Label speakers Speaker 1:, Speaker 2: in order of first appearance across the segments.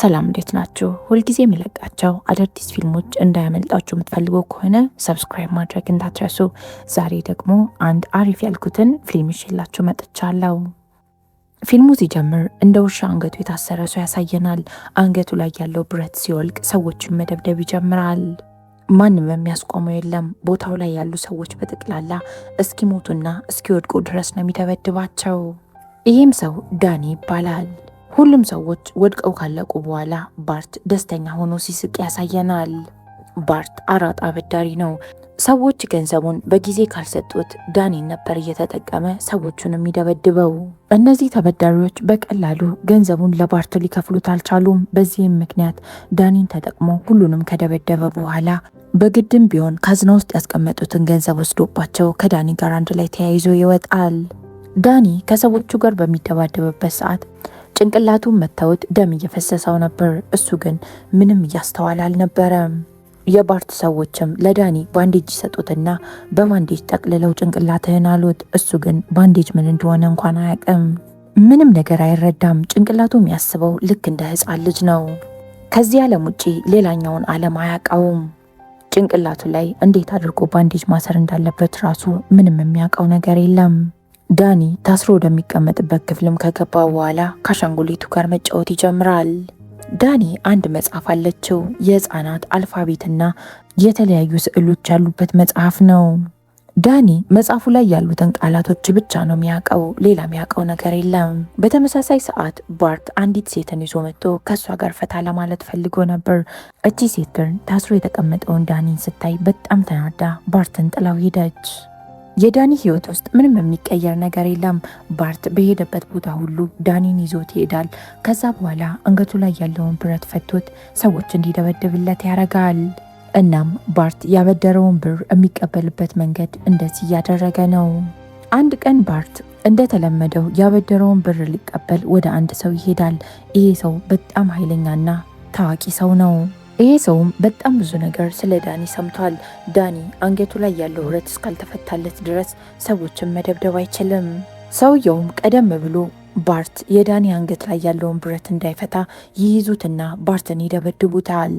Speaker 1: ሰላም እንዴት ናችሁ? ሁልጊዜ የሚለቃቸው አዳዲስ ፊልሞች እንዳያመልጣችሁ የምትፈልጉ ከሆነ ሰብስክራይብ ማድረግ እንዳትረሱ። ዛሬ ደግሞ አንድ አሪፍ ያልኩትን ፊልም ይዤላችሁ መጥቻለሁ። ፊልሙ ሲጀምር እንደ ውሻ አንገቱ የታሰረ ሰው ያሳየናል። አንገቱ ላይ ያለው ብረት ሲወልቅ ሰዎችን መደብደብ ይጀምራል። ማንም የሚያስቆመው የለም። ቦታው ላይ ያሉ ሰዎች በጠቅላላ እስኪሞቱና እስኪወድቁ ድረስ ነው የሚደበድባቸው። ይህም ሰው ዳኒ ይባላል። ሁሉም ሰዎች ወድቀው ካለቁ በኋላ ባርት ደስተኛ ሆኖ ሲስቅ ያሳየናል። ባርት አራጣ አበዳሪ ነው። ሰዎች ገንዘቡን በጊዜ ካልሰጡት ዳኒን ነበር እየተጠቀመ ሰዎቹን የሚደበድበው። እነዚህ ተበዳሪዎች በቀላሉ ገንዘቡን ለባርት ሊከፍሉት አልቻሉም። በዚህም ምክንያት ዳኒን ተጠቅሞ ሁሉንም ከደበደበ በኋላ በግድም ቢሆን ካዝና ውስጥ ያስቀመጡትን ገንዘብ ወስዶባቸው ከዳኒ ጋር አንድ ላይ ተያይዞ ይወጣል። ዳኒ ከሰዎቹ ጋር በሚደባደብበት ሰዓት ጭንቅላቱን መተውት ደም እየፈሰሰው ነበር። እሱ ግን ምንም እያስተዋለ አልነበረም። የባርት ሰዎችም ለዳኒ ባንዴጅ ይሰጡትና በባንዴጅ ጠቅልለው ጭንቅላትህን አሉት። እሱ ግን ባንዴጅ ምን እንደሆነ እንኳን አያውቅም። ምንም ነገር አይረዳም። ጭንቅላቱ የሚያስበው ልክ እንደ ሕፃን ልጅ ነው። ከዚህ ዓለም ውጪ ሌላኛውን ዓለም አያውቀውም። ጭንቅላቱ ላይ እንዴት አድርጎ ባንዴጅ ማሰር እንዳለበት ራሱ ምንም የሚያውቀው ነገር የለም። ዳኒ ታስሮ ወደሚቀመጥበት ክፍልም ከገባ በኋላ ከአሻንጉሊቱ ጋር መጫወት ይጀምራል። ዳኒ አንድ መጽሐፍ አለችው። የህፃናት አልፋቤትና የተለያዩ ስዕሎች ያሉበት መጽሐፍ ነው። ዳኒ መጽሐፉ ላይ ያሉትን ቃላቶች ብቻ ነው የሚያውቀው። ሌላ የሚያውቀው ነገር የለም። በተመሳሳይ ሰዓት ባርት አንዲት ሴትን ይዞ መጥቶ ከእሷ ጋር ፈታ ለማለት ፈልጎ ነበር። እቺ ሴት ግን ታስሮ የተቀመጠውን ዳኒን ስታይ በጣም ተናዳ ባርትን ጥላው ሄደች። የዳኒ ህይወት ውስጥ ምንም የሚቀየር ነገር የለም። ባርት በሄደበት ቦታ ሁሉ ዳኒን ይዞት ይሄዳል። ከዛ በኋላ አንገቱ ላይ ያለውን ብረት ፈቶት ሰዎች እንዲደበድብለት ያደርጋል። እናም ባርት ያበደረውን ብር የሚቀበልበት መንገድ እንደዚህ እያደረገ ነው። አንድ ቀን ባርት እንደተለመደው ያበደረውን ብር ሊቀበል ወደ አንድ ሰው ይሄዳል። ይሄ ሰው በጣም ኃይለኛና ታዋቂ ሰው ነው። ይሄ ሰውም በጣም ብዙ ነገር ስለ ዳኒ ሰምቷል። ዳኒ አንገቱ ላይ ያለው ብረት እስካልተፈታለት ድረስ ሰዎችን መደብደብ አይችልም። ሰውየውም ቀደም ብሎ ባርት የዳኒ አንገት ላይ ያለውን ብረት እንዳይፈታ ይይዙትና ባርትን ይደበድቡታል።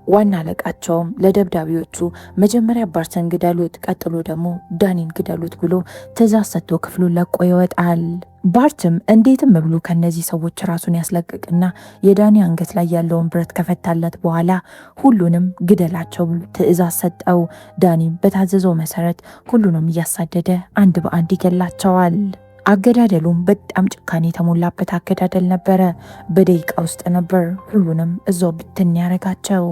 Speaker 1: ዋና አለቃቸውም ለደብዳቢዎቹ መጀመሪያ ባርትን ግደሉት፣ ቀጥሎ ደግሞ ዳኒን ግደሉት ብሎ ትዕዛዝ ሰጥቶ ክፍሉን ለቆ ይወጣል። ባርትም እንዴትም ብሎ ከነዚህ ሰዎች ራሱን ያስለቅቅና የዳኒ አንገት ላይ ያለውን ብረት ከፈታለት በኋላ ሁሉንም ግደላቸው ብሎ ትዕዛዝ ሰጠው። ዳኒም በታዘዘው መሰረት ሁሉንም እያሳደደ አንድ በአንድ ይገላቸዋል። አገዳደሉም በጣም ጭካኔ የተሞላበት አገዳደል ነበረ። በደቂቃ ውስጥ ነበር ሁሉንም እዛው ብትን ያረጋቸው።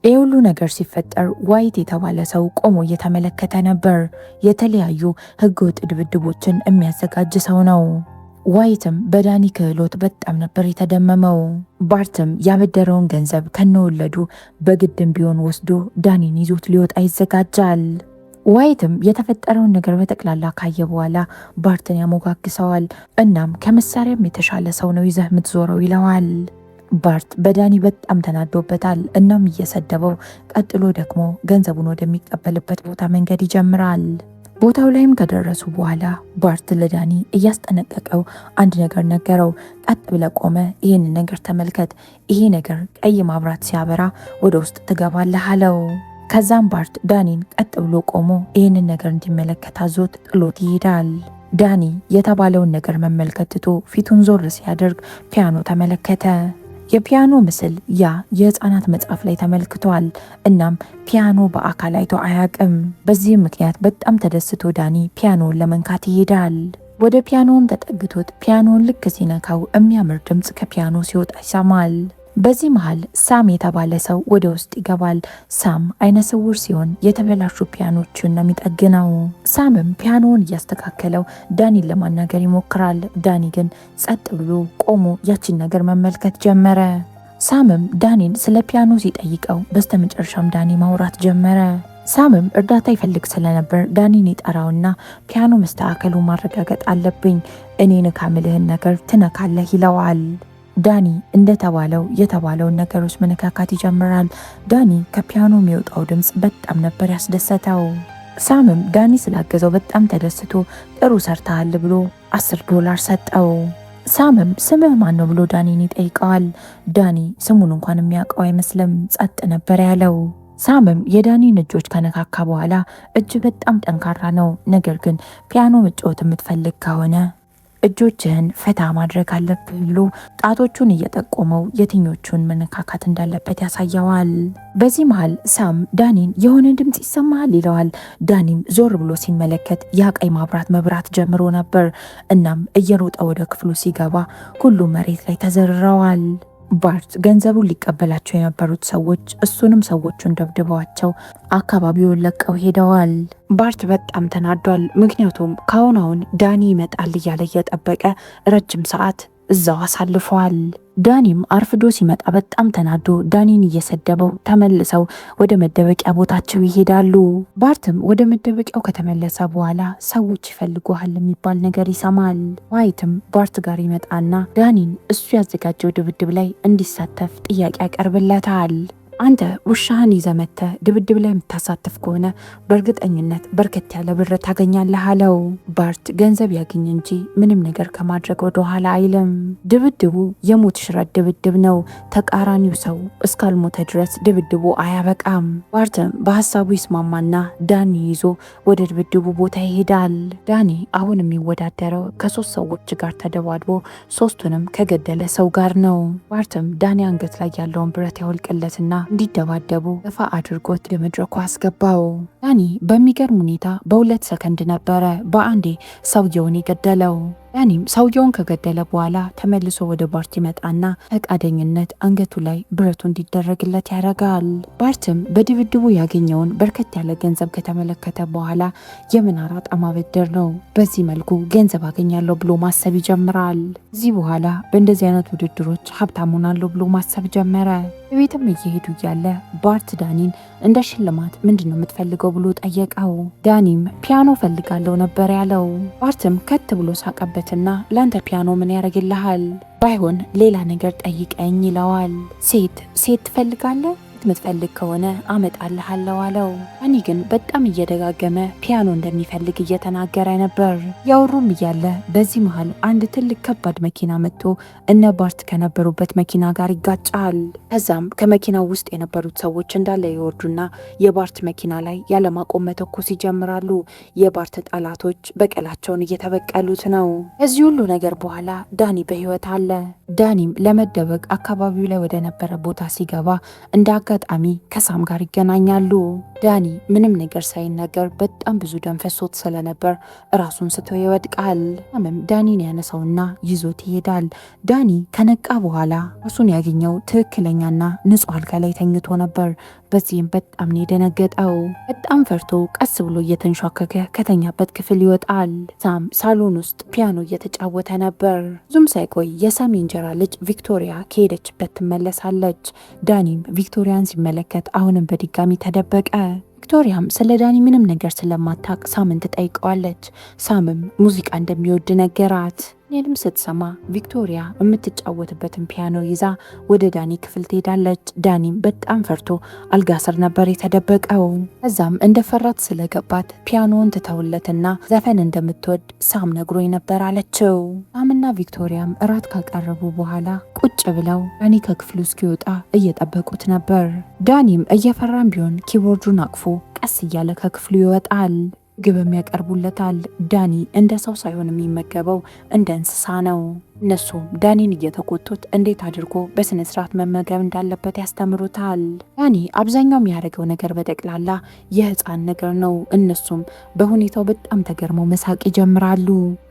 Speaker 1: ይህ ሁሉ ነገር ሲፈጠር ዋይት የተባለ ሰው ቆሞ እየተመለከተ ነበር። የተለያዩ ህገወጥ ድብድቦችን የሚያዘጋጅ ሰው ነው። ዋይትም በዳኒ ክህሎት በጣም ነበር የተደመመው። ባርትም ያበደረውን ገንዘብ ከነወለዱ በግድም ቢሆን ወስዶ ዳኒን ይዞት ሊወጣ ይዘጋጃል። ዋይትም የተፈጠረውን ነገር በጠቅላላ ካየ በኋላ ባርትን ያሞጋግሰዋል። እናም ከመሳሪያም የተሻለ ሰው ነው ይዘህ የምትዞረው ይለዋል። ባርት በዳኒ በጣም ተናዶበታል። እናም እየሰደበው ቀጥሎ ደግሞ ገንዘቡን ወደሚቀበልበት ቦታ መንገድ ይጀምራል። ቦታው ላይም ከደረሱ በኋላ ባርት ለዳኒ እያስጠነቀቀው አንድ ነገር ነገረው። ቀጥ ብለህ ቆመ፣ ይህንን ነገር ተመልከት፣ ይሄ ነገር ቀይ ማብራት ሲያበራ ወደ ውስጥ ትገባለህ አለው። ከዛም ባርት ዳኒን ቀጥ ብሎ ቆሞ ይህንን ነገር እንዲመለከት አዞት ጥሎት ይሄዳል። ዳኒ የተባለውን ነገር መመልከት ትቶ ፊቱን ዞር ሲያደርግ ፒያኖ ተመለከተ። የፒያኖ ምስል ያ የህፃናት መጽሐፍ ላይ ተመልክቷል። እናም ፒያኖ በአካል አይቶ አያውቅም። በዚህም ምክንያት በጣም ተደስቶ ዳኒ ፒያኖውን ለመንካት ይሄዳል። ወደ ፒያኖውም ተጠግቶት ፒያኖውን ልክ ሲነካው የሚያምር ድምፅ ከፒያኖ ሲወጣ ይሰማል። በዚህ መሃል ሳም የተባለ ሰው ወደ ውስጥ ይገባል። ሳም አይነ ስውር ሲሆን የተበላሹ ፒያኖችን ነው የሚጠግነው። ሳምም ፒያኖውን እያስተካከለው ዳኒን ለማናገር ይሞክራል። ዳኒ ግን ጸጥ ብሎ ቆሞ ያቺን ነገር መመልከት ጀመረ። ሳምም ዳኒን ስለ ፒያኖ ሲጠይቀው በስተመጨረሻም ዳኒ ማውራት ጀመረ። ሳምም እርዳታ ይፈልግ ስለነበር ዳኒን ይጠራውና ፒያኖ መስተካከሉ ማረጋገጥ አለብኝ፣ እኔን ካምልህን ነገር ትነካለህ ይለዋል። ዳኒ እንደተባለው የተባለውን ነገሮች መነካካት ይጀምራል። ዳኒ ከፒያኖ የሚወጣው ድምፅ በጣም ነበር ያስደሰተው። ሳምም ዳኒ ስላገዘው በጣም ተደስቶ ጥሩ ሰርተሃል ብሎ $10 ሰጠው። ሳምም ስምህ ማን ነው ብሎ ዳኒን ይጠይቀዋል። ዳኒ ስሙን እንኳን የሚያውቀው አይመስልም፣ ጸጥ ነበር ያለው። ሳምም የዳኒን እጆች ከነካካ በኋላ እጅ በጣም ጠንካራ ነው፣ ነገር ግን ፒያኖ መጫወት የምትፈልግ ከሆነ እጆችህን ፈታ ማድረግ አለብህ ብሎ ጣቶቹን እየጠቆመው የትኞቹን መነካካት እንዳለበት ያሳየዋል። በዚህ መሃል ሳም ዳኒን የሆነ ድምፅ ይሰማሃል ይለዋል። ዳኒም ዞር ብሎ ሲመለከት ያ ቀይ መብራት ጀምሮ ነበር። እናም እየሮጠ ወደ ክፍሉ ሲገባ ሁሉም መሬት ላይ ተዘርረዋል። ባርት ገንዘቡን ሊቀበላቸው የነበሩት ሰዎች እሱንም ሰዎቹን ደብድበዋቸው አካባቢውን ለቀው ሄደዋል። ባርት በጣም ተናዷል። ምክንያቱም ከአሁን ዳኒ ይመጣል እያለ እየጠበቀ ረጅም ሰዓት እዛው አሳልፈዋል። ዳኒም አርፍዶ ሲመጣ በጣም ተናዶ ዳኒን እየሰደበው ተመልሰው ወደ መደበቂያ ቦታቸው ይሄዳሉ። ባርትም ወደ መደበቂያው ከተመለሰ በኋላ ሰዎች ይፈልጉሃል የሚባል ነገር ይሰማል። ዋይትም ባርት ጋር ይመጣና ዳኒን እሱ ያዘጋጀው ድብድብ ላይ እንዲሳተፍ ጥያቄ ያቀርብለታል። አንተ ውሻህን ይዘህ መጥተህ ድብድብ ላይ የምታሳትፍ ከሆነ በእርግጠኝነት በርከት ያለ ብር ታገኛለህ አለው። ባርት ገንዘብ ያገኝ እንጂ ምንም ነገር ከማድረግ ወደ ኋላ አይልም። ድብድቡ የሞት ሽረት ድብድብ ነው። ተቃራኒው ሰው እስካልሞተ ድረስ ድብድቡ አያበቃም። ባርትም በሀሳቡ ይስማማና ዳኒ ይዞ ወደ ድብድቡ ቦታ ይሄዳል። ዳኒ አሁን የሚወዳደረው ከ3 ሰዎች ጋር ተደባድቦ 3ቱንም ከገደለ ሰው ጋር ነው። ባርትም ዳኒ አንገት ላይ ያለውን ብረት ያወልቅለትና እንዲደባደቡ ገፋ አድርጎት ለመድረኩ አስገባው። ዳኒ በሚገርም ሁኔታ በ2 ሰከንድ ነበረ በአንዴ ሰውየውን የገደለው። ዳኒም ሰውየውን ከገደለ በኋላ ተመልሶ ወደ ባርት ይመጣና ፈቃደኝነት አንገቱ ላይ ብረቱ እንዲደረግለት ያደርጋል። ባርትም በድብድቡ ያገኘውን በርከት ያለ ገንዘብ ከተመለከተ በኋላ የምን አራጣ ማበደር ነው፣ በዚህ መልኩ ገንዘብ አገኛለሁ ብሎ ማሰብ ይጀምራል። እዚህ በኋላ በእንደዚህ አይነት ውድድሮች ሀብታም ሆናለሁ ብሎ ማሰብ ጀመረ። በቤትም እየሄዱ እያለ ባርት ዳኒን እንደ ሽልማት ምንድነው የምትፈልገው ብሎ ጠየቀው። ዳኒም ፒያኖ ፈልጋለሁ ነበር ያለው። ባርትም ከት ብሎ ሳቀበትና ላንተ ፒያኖ ምን ያደርግልሃል? ባይሆን ሌላ ነገር ጠይቀኝ ይለዋል። ሴት ትፈልጋለህ? የምትፈልግ ከሆነ አመጣልሃለሁ አለው። ዳኒ ግን በጣም እየደጋገመ ፒያኖ እንደሚፈልግ እየተናገረ ነበር። ያወሩም እያለ በዚህ መሃል አንድ ትልቅ ከባድ መኪና መጥቶ እነ ባርት ከነበሩበት መኪና ጋር ይጋጫል። ከዛም ከመኪናው ውስጥ የነበሩት ሰዎች እንዳለ ይወርዱና የባርት መኪና ላይ ያለማቆም መተኮስ ይጀምራሉ። የባርት ጠላቶች በቀላቸውን እየተበቀሉት ነው። ከዚህ ሁሉ ነገር በኋላ ዳኒ በህይወት አለ። ዳኒም ለመደበቅ አካባቢው ላይ ወደ ነበረ ቦታ ሲገባ እንደ አጋጣሚ ከሳም ጋር ይገናኛሉ። ዳኒ ምንም ነገር ሳይናገር በጣም ብዙ ደም ፈሶት ስለነበር ራሱን ስቶ ይወድቃል። ሳምም ዳኒን ያነሳውና ይዞት ይሄዳል። ዳኒ ከነቃ በኋላ ራሱን ያገኘው ትክክለኛና ንጹህ አልጋ ላይ ተኝቶ ነበር። በዚህም በጣም ነው የደነገጠው። በጣም ፈርቶ ቀስ ብሎ እየተንሿከከ ከተኛበት ክፍል ይወጣል። ሳም ሳሎን ውስጥ ፒያኖ እየተጫወተ ነበር። ብዙም ሳይቆይ የሳም እንጀራ ልጅ ቪክቶሪያ ከሄደችበት ትመለሳለች። ዳኒም ቪክቶሪያን ሲመለከት አሁንም በድጋሚ ተደበቀ። ቪክቶሪያም ስለ ዳኒ ምንም ነገር ስለማታቅ ሳምን ትጠይቀዋለች። ሳምም ሙዚቃ እንደሚወድ ነገራት። ኔልም ስትሰማ ቪክቶሪያ የምትጫወትበትን ፒያኖ ይዛ ወደ ዳኒ ክፍል ትሄዳለች። ዳኒም በጣም ፈርቶ አልጋ ስር ነበር የተደበቀው። ከዛም እንደፈራት ስለገባት ፒያኖውን ትተውለትና ዘፈን እንደምትወድ ሳም ነግሮኝ ነበር አለችው። ሳምና ቪክቶሪያም እራት ካቀረቡ በኋላ ቁጭ ብለው ዳኒ ከክፍሉ እስኪወጣ እየጠበቁት ነበር። ዳኒም እየፈራም ቢሆን ኪቦርዱን አቅፎ ቀስ እያለ ከክፍሉ ይወጣል። ግብም ያቀርቡለታል። ዳኒ እንደ ሰው ሳይሆን የሚመገበው እንደ እንስሳ ነው። እነሱም ዳኒን እየተቆጡት እንዴት አድርጎ በስነ ስርዓት መመገብ እንዳለበት ያስተምሩታል። ዳኒ አብዛኛው የሚያደርገው ነገር በጠቅላላ የህፃን ነገር ነው። እነሱም በሁኔታው በጣም ተገርመው መሳቅ ይጀምራሉ።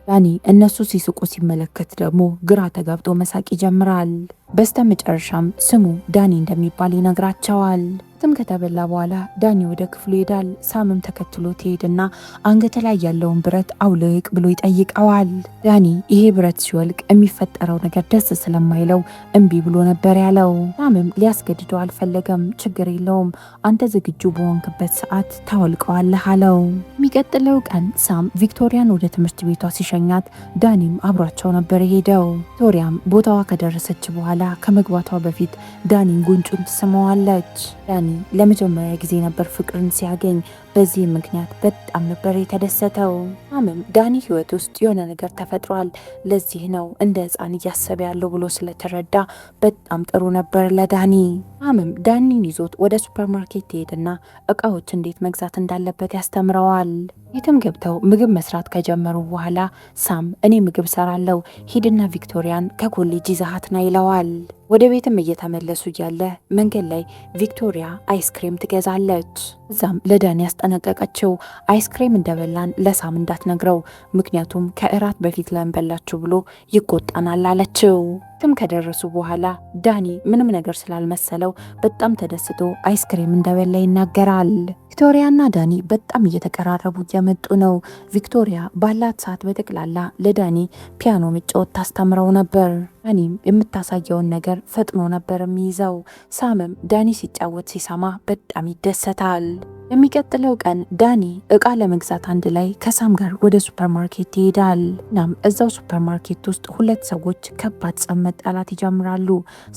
Speaker 1: ዳኒ እነሱ ሲስቁ ሲመለከት ደግሞ ግራ ተጋብቶ መሳቅ ይጀምራል። በስተመጨረሻም ስሙ ዳኒ እንደሚባል ይነግራቸዋል። ትም ከተበላ በኋላ ዳኒ ወደ ክፍሉ ይሄዳል። ሳምም ተከትሎ ትሄድና አንገት ላይ ያለውን ብረት አውልቅ ብሎ ይጠይቀዋል። ዳኒ ይሄ ብረት ሲወልቅ የሚፈጠረው ነገር ደስ ስለማይለው እምቢ ብሎ ነበር ያለው። ሳምም ሊያስገድደው አልፈለገም። ችግር የለውም አንተ ዝግጁ በሆንክበት ሰዓት ታወልቀዋለህ አለው። የሚቀጥለው ቀን ሳም ቪክቶሪያን ወደ ትምህርት ቤቷ ሲሸኛት ዳኒም አብሯቸው ነበር ሄደው። ቪክቶሪያም ቦታዋ ከደረሰች በኋላ ከመግባቷ በፊት ዳኒን ጉንጩን ትስመዋለች። ዳኒ ለመጀመሪያ ጊዜ ነበር ፍቅርን ሲያገኝ። በዚህ ምክንያት በጣም ነበር የተደሰተው። ሳምም ዳኒ ህይወት ውስጥ የሆነ ነገር ተፈጥሯል፣ ለዚህ ነው እንደ ህፃን እያሰበ ያለው ብሎ ስለተረዳ በጣም ጥሩ ነበር ለዳኒ። ሳምም ዳኒን ይዞት ወደ ሱፐርማርኬት ይሄድና እቃዎች እንዴት መግዛት እንዳለበት ያስተምረዋል። የትም ገብተው ምግብ መስራት ከጀመሩ በኋላ ሳም እኔ ምግብ ሰራለው፣ ሂድና ቪክቶሪያን ከኮሌጅ ይዛሃት ና ይለዋል። ወደ ቤትም እየተመለሱ እያለ መንገድ ላይ ቪክቶሪያ አይስክሬም ትገዛለች። እዛም ለዳኒ ያስጠነቀቀችው አይስክሬም እንደበላን ለሳም እንዳትነግረው፣ ምክንያቱም ከእራት በፊት ለንበላችሁ ብሎ ይቆጣናል አለችው። ትም ከደረሱ በኋላ ዳኒ ምንም ነገር ስላልመሰለው በጣም ተደስቶ አይስክሬም እንደበላ ይናገራል። ቪክቶሪያና ዳኒ በጣም እየተቀራረቡ እየመጡ ነው። ቪክቶሪያ ባላት ሰዓት በጠቅላላ ለዳኒ ፒያኖ መጫወት ታስተምረው ነበር። ዳኒም የምታሳየውን ነገር ፈጥኖ ነበር የሚይዘው። ሳምም ዳኒ ሲጫወት ሲሰማ በጣም ይደሰታል። የሚቀጥለው ቀን ዳኒ እቃ ለመግዛት አንድ ላይ ከሳም ጋር ወደ ሱፐርማርኬት ይሄዳል። እናም እዛው ሱፐርማርኬት ውስጥ ሁለት ሰዎች ከባድ ጸብ መጣላት ይጀምራሉ።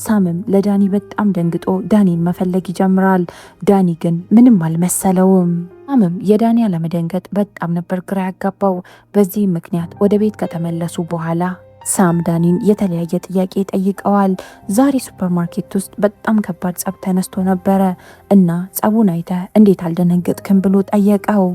Speaker 1: ሳምም ለዳኒ በጣም ደንግጦ ዳኒን መፈለግ ይጀምራል። ዳኒ ግን ምንም አልመሰለውም። ሳምም የዳኒ አለመደንገጥ በጣም ነበር ግራ ያጋባው። በዚህ ምክንያት ወደ ቤት ከተመለሱ በኋላ ሳም ዳኒን የተለያየ ጥያቄ ጠይቀዋል። ዛሬ ሱፐርማርኬት ውስጥ በጣም ከባድ ጸብ ተነስቶ ነበረ እና ጸቡን አይተህ እንዴት አልደነገጥክም ብሎ ጠየቀው።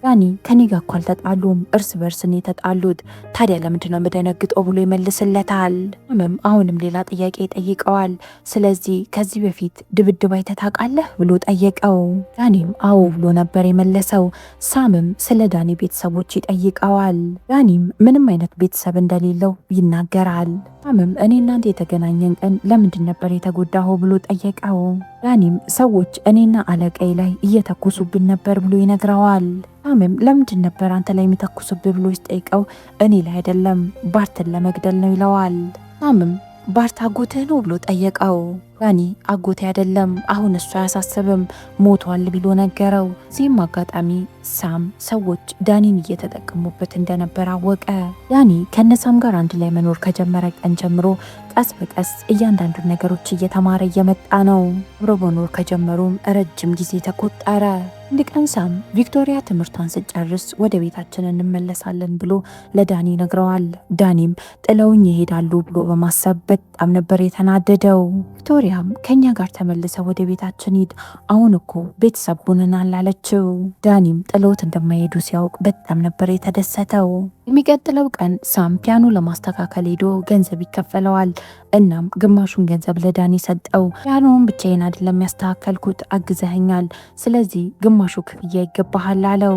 Speaker 1: ዳኒ ከኔ ጋር እኮ አልተጣሉም፣ እርስ በርስን የተጣሉት፣ ታዲያ ለምንድን ነው የምደነግጠው ብሎ ይመልስለታል። ሳምም አሁንም ሌላ ጥያቄ ጠይቀዋል። ስለዚህ ከዚህ በፊት ድብድብ አይተህ ታውቃለህ ብሎ ጠየቀው። ዳኒም አዎ ብሎ ነበር የመለሰው። ሳምም ስለ ዳኒ ቤተሰቦች ይጠይቀዋል። ዳኒም ምንም አይነት ቤተሰብ እንደሌለው ይናገራል። ሳምም እኔ እናንተ የተገናኘን ቀን ለምንድን ነበር የተጎዳኸው ብሎ ጠየቀው። ዳኒም ሰዎች እኔና አለቃዬ ላይ እየተኮሱብን ነበር ብሎ ይነግረዋል። ሳምም ለምንድን ነበር አንተ ላይ የሚተኩሱብህ ብሎ ሲጠይቀው እኔ ላይ አይደለም ባርትን ለመግደል ነው ይለዋል። ሳምም ባርት አጎትህ ነው ብሎ ጠየቀው። ዳኒ አጎቴ አይደለም፣ አሁን እሱ አያሳስብም፣ ሞቷል ብሎ ነገረው። እዚህም አጋጣሚ ሳም ሰዎች ዳኒን እየተጠቀሙበት እንደነበር አወቀ። ዳኒ ከነሳም ጋር አንድ ላይ መኖር ከጀመረ ቀን ጀምሮ ቀስ በቀስ እያንዳንዱ ነገሮች እየተማረ እየመጣ ነው። አብሮ መኖር ከጀመሩም ረጅም ጊዜ ተቆጠረ። አንድ ቀን ሳም ቪክቶሪያ ትምህርቷን ስጨርስ ወደ ቤታችን እንመለሳለን ብሎ ለዳኒ ነግረዋል። ዳኒም ጥለውኝ ይሄዳሉ ብሎ በማሰብ በጣም ነበር የተናደደው። ቪክቶሪያም ከኛ ጋር ተመልሰ ወደ ቤታችን ሂድ፣ አሁን እኮ ቤተሰብ ሆነናል አለችው። ዳኒም ጥለውት እንደማይሄዱ ሲያውቅ በጣም ነበር የተደሰተው። የሚቀጥለው ቀን ሳም ፒያኖ ለማስተካከል ሄዶ ገንዘብ ይከፈለዋል። እናም ግማሹን ገንዘብ ለዳኒ ሰጠው። ፒያኖውን ብቻዬን አይደለም ያስተካከልኩት፣ አግዘኸኛል፣ ስለዚህ ግማሹ ክፍያ ይገባሃል አለው።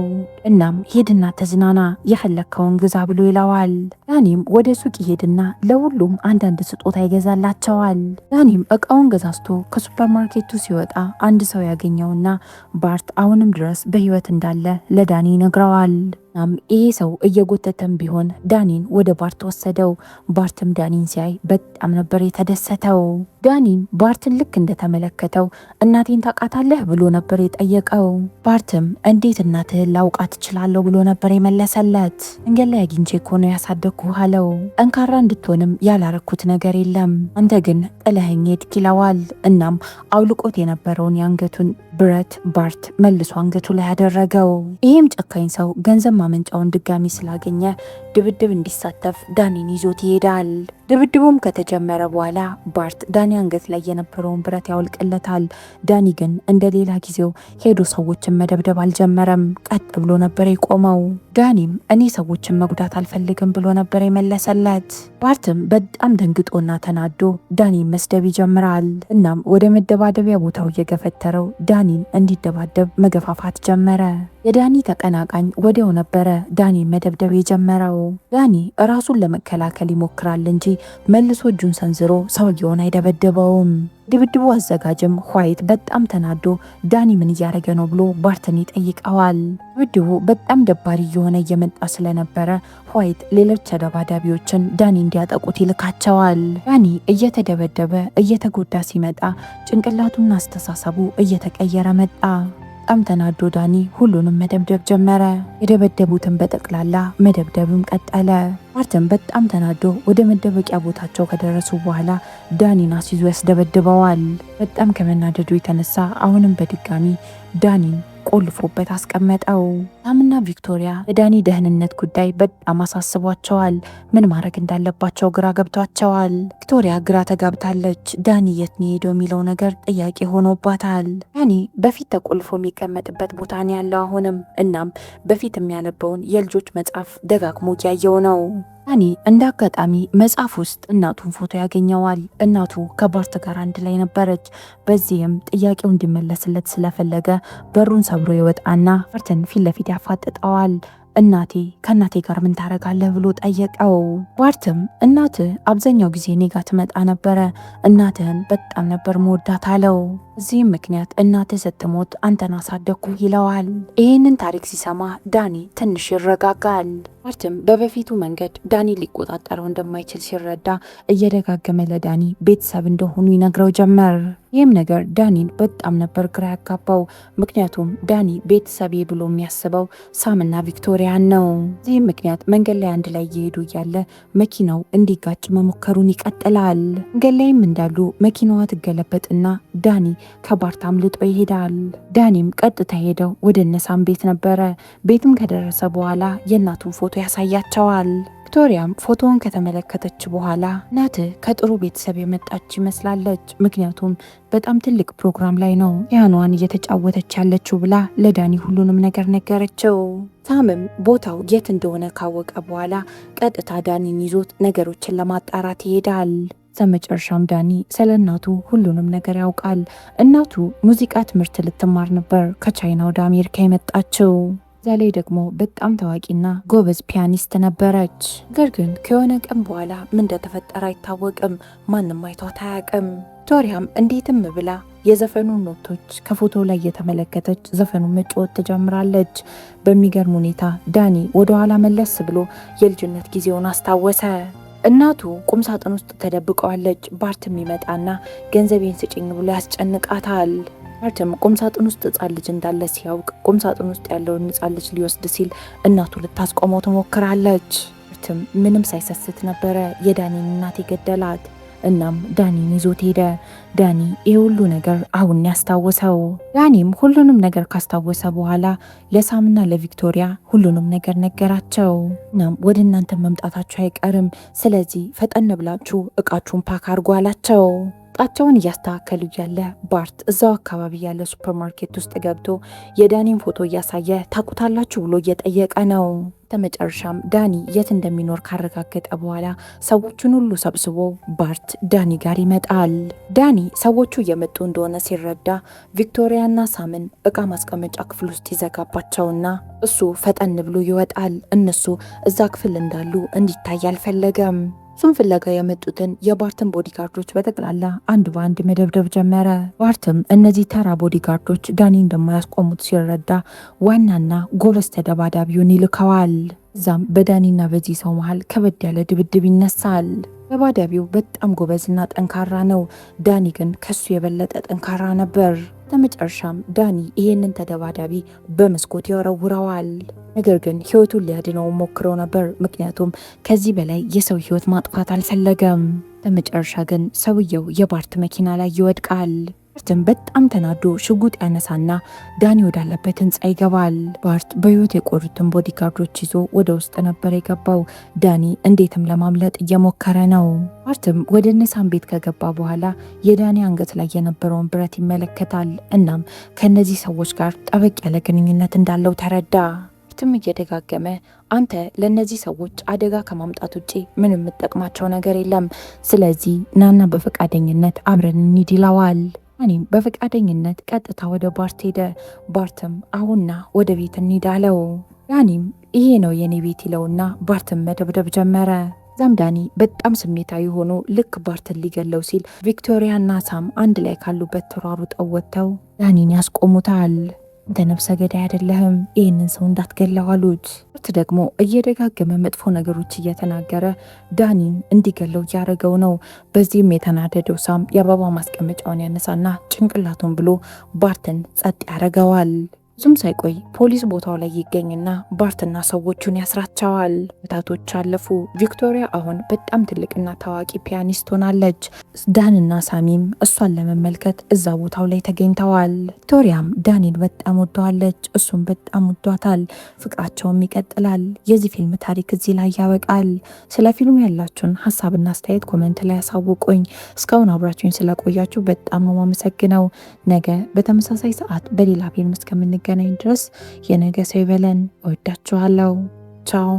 Speaker 1: እናም ሄድና ተዝናና፣ የፈለግከውን ግዛ ብሎ ይለዋል። ዳኒም ወደ ሱቅ ይሄድና ለሁሉም አንዳንድ ስጦታ ይገዛላቸዋል። ዳኒም እቃውን ገዛዝቶ ከሱፐርማርኬቱ ሲወጣ አንድ ሰው ያገኘውና ባርት አሁንም ድረስ በህይወት እንዳለ ለዳኒ ይነግረዋል። እናም ይሄ ሰው እየጎተተም ቢሆን ዳኒን ወደ ባርት ወሰደው። ባርትም ዳኒን ሲያይ በጣም ነበር የተደሰተው። ዳኒም ባርትን ልክ እንደተመለከተው እናቴን ታውቃታለህ ብሎ ነበር የጠየቀው። ባርትም እንዴት እናትህን ላውቃት እችላለሁ ብሎ ነበር የመለሰለት። መንገድ ላይ አግኝቼ እኮ ነው ያሳደግኩህ አለው። ጠንካራ እንድትሆንም ያላረኩት ነገር የለም፣ አንተ ግን ጥለኸኝ ሄድክ ይለዋል። እናም አውልቆት የነበረውን የአንገቱን ብረት ባርት መልሶ አንገቱ ላይ ያደረገው። ይህም ጨካኝ ሰው ገንዘብ ማመንጫውን ድጋሚ ስላገኘ ድብድብ እንዲሳተፍ ዳኒን ይዞት ይሄዳል። ድብድቡም ከተጀመረ በኋላ ባርት ዳኒ አንገት ላይ የነበረውን ብረት ያወልቅለታል። ዳኒ ግን እንደ ሌላ ጊዜው ሄዶ ሰዎችን መደብደብ አልጀመረም። ቀጥ ብሎ ነበር የቆመው። ዳኒም እኔ ሰዎችን መጉዳት አልፈልግም ብሎ ነበር የመለሰለት። ባርትም በጣም ደንግጦና ተናዶ ዳኒን መስደብ ይጀምራል። እናም ወደ መደባደቢያ ቦታው እየገፈተረው ዳኒን እንዲደባደብ መገፋፋት ጀመረ። የዳኒ ተቀናቃኝ ወዲያው ነበረ ዳኒን መደብደብ የጀመረው። ዳኒ ራሱን ለመከላከል ይሞክራል እንጂ መልሶ እጁን ሰንዝሮ ሰውየውን አይደበደበውም። ድብድቡ አዘጋጅም ዋይት በጣም ተናዶ ዳኒ ምን እያደረገ ነው ብሎ ባርትን ይጠይቀዋል። ድብድቡ በጣም ደባሪ እየሆነ እየመጣ ስለነበረ ዋይት ሌሎች ተደባዳቢዎችን ዳኒ እንዲያጠቁት ይልካቸዋል። ዳኒ እየተደበደበ እየተጎዳ ሲመጣ ጭንቅላቱና አስተሳሰቡ እየተቀየረ መጣ። በጣም ተናዶ ዳኒ ሁሉንም መደብደብ ጀመረ። የደበደቡትን በጠቅላላ መደብደብም ቀጠለ። ባርትም በጣም ተናዶ ወደ መደበቂያ ቦታቸው ከደረሱ በኋላ ዳኒን አስይዞ ያስደበድበዋል። በጣም ከመናደዱ የተነሳ አሁንም በድጋሚ ዳኒን ቆልፎበት አስቀመጠው። ሳምና ቪክቶሪያ የዳኒ ደህንነት ጉዳይ በጣም አሳስቧቸዋል። ምን ማድረግ እንዳለባቸው ግራ ገብቷቸዋል። ቪክቶሪያ ግራ ተጋብታለች። ዳኒ የት ነው ሄደው የሚለው ነገር ጥያቄ ሆኖባታል። ዳኒ በፊት ተቆልፎ የሚቀመጥበት ቦታ ነው ያለው አሁንም። እናም በፊት የሚያነበውን የልጆች መጽሐፍ ደጋግሞ እያየው ነው። ዳኒ እንደ አጋጣሚ መጽሐፍ ውስጥ እናቱን ፎቶ ያገኘዋል። እናቱ ከባርት ጋር አንድ ላይ ነበረች። በዚህም ጥያቄው እንዲመለስለት ስለፈለገ በሩን ሰብሮ ይወጣና ባርትን ፊት ለፊት ያፋጥጠዋል። እናቴ ከእናቴ ጋር ምን ታረጋለህ ብሎ ጠየቀው። ባርትም እናትህ አብዛኛው ጊዜ እኔ ጋር ትመጣ ነበረ፣ እናትህን በጣም ነበር መወዳት አለው። እዚህም ምክንያት እናትህ ስትሞት አንተን አሳደግኩ ይለዋል። ይህንን ታሪክ ሲሰማ ዳኒ ትንሽ ይረጋጋል። ባርትም በበፊቱ መንገድ ዳኒ ሊቆጣጠረው እንደማይችል ሲረዳ እየደጋገመ ለዳኒ ቤተሰብ እንደሆኑ ይነግረው ጀመር። ይህም ነገር ዳኒን በጣም ነበር ግራ ያጋባው። ምክንያቱም ዳኒ ቤተሰቤ ብሎ የሚያስበው ሳምና ቪክቶሪያን ነው። ይህም ምክንያት መንገድ ላይ አንድ ላይ እየሄዱ እያለ መኪናው እንዲጋጭ መሞከሩን ይቀጥላል። መንገድ ላይም እንዳሉ መኪናዋ ትገለበጥና ዳኒ ከባርት አምልጦ ይሄዳል። ዳኒም ቀጥታ ሄደው ወደ እነሳም ቤት ነበረ። ቤትም ከደረሰ በኋላ የእናቱን ፎቶ ያሳያቸዋል። ቪክቶሪያም ፎቶውን ከተመለከተች በኋላ እናትህ ከጥሩ ቤተሰብ የመጣች ይመስላለች፣ ምክንያቱም በጣም ትልቅ ፕሮግራም ላይ ነው ፒያኖዋን እየተጫወተች ያለችው ብላ ለዳኒ ሁሉንም ነገር ነገረችው። ሳምም ቦታው የት እንደሆነ ካወቀ በኋላ ቀጥታ ዳኒን ይዞት ነገሮችን ለማጣራት ይሄዳል። በመጨረሻም ዳኒ ስለ እናቱ ሁሉንም ነገር ያውቃል። እናቱ ሙዚቃ ትምህርት ልትማር ነበር ከቻይና ወደ አሜሪካ የመጣችው። እዛ ላይ ደግሞ በጣም ታዋቂና ጎበዝ ፒያኒስት ነበረች። ነገር ግን ከሆነ ቀን በኋላ ምን እንደተፈጠረ አይታወቅም። ማንም አይቷት አያውቅም። ቪክቶሪያም እንዴትም ብላ የዘፈኑን ኖቶች ከፎቶ ላይ የተመለከተች ዘፈኑን መጫወት ትጀምራለች። በሚገርም ሁኔታ ዳኒ ወደኋላ መለስ ብሎ የልጅነት ጊዜውን አስታወሰ። እናቱ ቁምሳጥን ውስጥ ተደብቀዋለች። ባርትም ይመጣና ገንዘቤን ስጭኝ ብሎ ያስጨንቃታል። ባርትም ቁምሳጥን ውስጥ ሕፃን ልጅ እንዳለ ሲያውቅ ቁምሳጥን ውስጥ ያለውን ሕፃን ልጅ ሊወስድ ሲል እናቱ ልታስቆመው ትሞክራለች። ባርትም ምንም ሳይሰስት ነበረ የዳኒን እናት የገደላት። እናም ዳኒን ይዞት ሄደ። ዳኒ ይህ ሁሉ ነገር አሁን ያስታወሰው። ዳኒም ሁሉንም ነገር ካስታወሰ በኋላ ለሳምና ለቪክቶሪያ ሁሉንም ነገር ነገራቸው። እናም ወደ እናንተ መምጣታችሁ አይቀርም፣ ስለዚህ ፈጠን ብላችሁ እቃችሁን ፓክ አድርጉ አላቸው። እቃቸውን እያስተካከሉ እያለ ባርት እዛው አካባቢ ያለ ሱፐርማርኬት ውስጥ ገብቶ የዳኒን ፎቶ እያሳየ ታውቁታላችሁ ብሎ እየጠየቀ ነው። በመጨረሻም ዳኒ የት እንደሚኖር ካረጋገጠ በኋላ ሰዎቹን ሁሉ ሰብስቦ ባርት ዳኒ ጋር ይመጣል። ዳኒ ሰዎቹ እየመጡ እንደሆነ ሲረዳ ቪክቶሪያና ሳምን እቃ ማስቀመጫ ክፍል ውስጥ ይዘጋባቸውና እሱ ፈጠን ብሎ ይወጣል። እነሱ እዛ ክፍል እንዳሉ እንዲታይ አልፈለገም። እሱን ፍለጋ የመጡትን የባርትን ቦዲጋርዶች በጠቅላላ አንድ በአንድ መደብደብ ጀመረ። ባርትም እነዚህ ተራ ቦዲጋርዶች ዳኒ እንደማያስቆሙት ሲረዳ ዋናና ጎበዝ ተደባዳቢውን ይልከዋል። እዛም በዳኒና በዚህ ሰው መሃል ከበድ ያለ ድብድብ ይነሳል። ተደባዳቢው በጣም ጎበዝና ጠንካራ ነው። ዳኒ ግን ከሱ የበለጠ ጠንካራ ነበር። በመጨረሻም ዳኒ ይህንን ተደባዳቢ በመስኮት ያወረውረዋል። ነገር ግን ህይወቱን ሊያድነው ሞክረው ነበር፣ ምክንያቱም ከዚህ በላይ የሰው ህይወት ማጥፋት አልፈለገም። በመጨረሻ ግን ሰውየው የባርት መኪና ላይ ይወድቃል። ባርትም በጣም ተናዶ ሽጉጥ ያነሳና ዳኒ ወዳለበት ህንፃ ይገባል። ባርት በህይወት የቆሩትን ቦዲጋርዶች ይዞ ወደ ውስጥ ነበር የገባው። ዳኒ እንዴትም ለማምለጥ እየሞከረ ነው። ባርትም ወደ እነሳም ቤት ከገባ በኋላ የዳኒ አንገት ላይ የነበረውን ብረት ይመለከታል። እናም ከነዚህ ሰዎች ጋር ጠበቅ ያለ ግንኙነት እንዳለው ተረዳ። ባርትም እየደጋገመ አንተ ለነዚህ ሰዎች አደጋ ከማምጣት ውጪ ምን የምጠቅማቸው ነገር የለም፣ ስለዚህ ናና በፈቃደኝነት አብረን እንሂድ ይለዋል። ዳኒም በፈቃደኝነት ቀጥታ ወደ ባርት ሄደ። ባርትም አሁንና ወደ ቤት እንሂድ አለው። ዳኒም ይሄ ነው የኔ ቤት ይለውና ባርትን መደብደብ ጀመረ። ዛም ዳኒ በጣም ስሜታዊ ሆኖ ልክ ባርትን ሊገለው ሲል ቪክቶሪያና ሳም አንድ ላይ ካሉበት ተሯሩጠው ወጥተው ዳኒን ያስቆሙታል። አንተ ነፍሰ ገዳይ አይደለህም፣ ይህንን ሰው እንዳትገለው አሉት። ባርት ደግሞ እየደጋገመ መጥፎ ነገሮች እየተናገረ ዳኒን እንዲገለው እያደረገው ነው። በዚህም የተናደደው ሳም የአበባ ማስቀመጫውን ያነሳና ጭንቅላቱን ብሎ ባርትን ጸጥ ያደርገዋል። ብዙም ሳይቆይ ፖሊስ ቦታው ላይ ይገኝና ባርትና ሰዎቹን ያስራቸዋል። ዕለታቶች አለፉ። ቪክቶሪያ አሁን በጣም ትልቅና ታዋቂ ፒያኒስት ሆናለች። ዳንና ሳሚም እሷን ለመመልከት እዛ ቦታው ላይ ተገኝተዋል። ቪክቶሪያም ዳኒን በጣም ወደዋለች፣ እሱም በጣም ወዷታል። ፍቅራቸውም ይቀጥላል። የዚህ ፊልም ታሪክ እዚህ ላይ ያበቃል። ስለ ፊልሙ ያላችሁን ሀሳብና አስተያየት ኮመንት ላይ ያሳውቁኝ። እስካሁን አብራችሁኝ ስለቆያችሁ በጣም ነው ማመሰግነው። ነገ በተመሳሳይ ሰዓት በሌላ ፊልም እስከምንገናኝ ድረስ የነገ ሰው ይበለን። እወዳችኋለሁ። ቻው